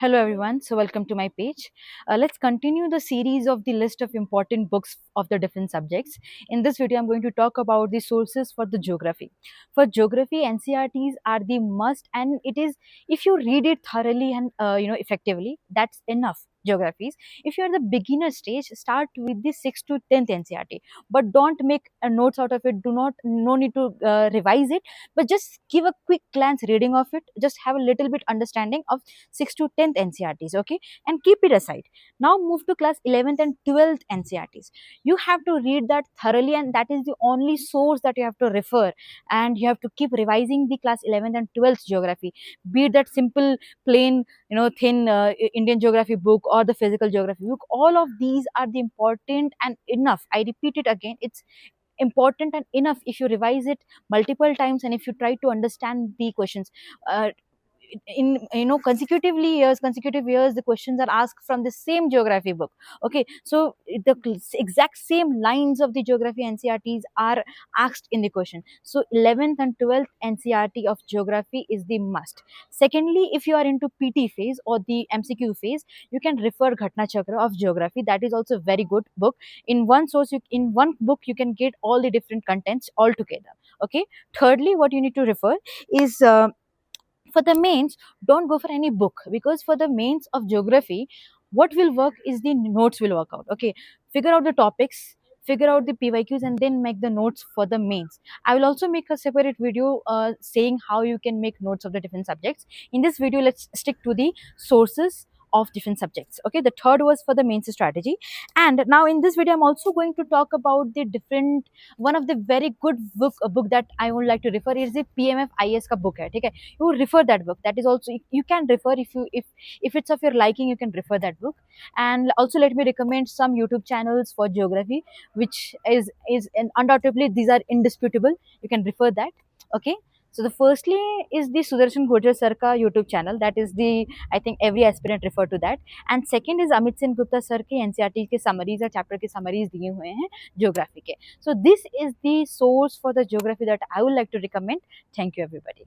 Hello everyone, so welcome to my page. Let's continue the series of the list of important books of the different subjects. In this video, I'm going to talk about the sources for the geography. For geography, NCRTs are the must, and it is if you read it thoroughly and effectively, that's enough. Geographies. If you are the beginner stage, start with the 6th to 10th NCRT, but don't make notes out of it. Do not no need to revise it, but just give a quick glance reading of it. Just have a little bit understanding of 6th to 10th NCRTs, okay, and keep it aside. Now move to class 11th and 12th NCRTs. You have to read that thoroughly, and that is the only source that you have to refer, and you have to keep revising the class 11th and 12th geography, be it that simple, plain, thin Indian geography book or the physical geography book. All of these are the important and enough. I repeat it again, it's important and enough if you revise it multiple times and if you try to understand the questions. In consecutive years the questions are asked from the same geography book. Okay, so the exact same lines of the geography NCRTs are asked in the question. So 11th and 12th NCRT of geography is the must. Secondly, if you are into PT phase or the MCQ phase, you can refer Ghatna Chakra of geography. That is also a very good book. In one source, in one book you can get all the different contents all together. Okay, thirdly, what you need to refer is for the mains, don't go for any book, because for the mains of geography, what will work is the notes will work out. Okay, figure out the topics, figure out the PYQs, and then make the notes for the mains. I will also make a separate video saying how you can make notes of the different subjects. In this video, let's stick to the sources of different subjects. Okay, the third was for the mains strategy. And now in this video, I'm also going to talk about the different, one of the very good book, a book that I would like to refer is the PMF IS ka book hai. Okay, you refer that book. That is also, you can refer, if it's of your liking, you can refer that book. And also let me recommend some YouTube channels for geography, which is and undoubtedly these are indisputable. You can refer that. Okay, so the firstly is the Sudarshan Gurjar sir ka YouTube channel. That is the, I think every aspirant refer to that. And second is Amit Sen Gupta sir के NCRT के summaries या chapter के summaries दिए हुए हैं geography के. So this is the source for the geography that I would like to recommend. Thank you everybody.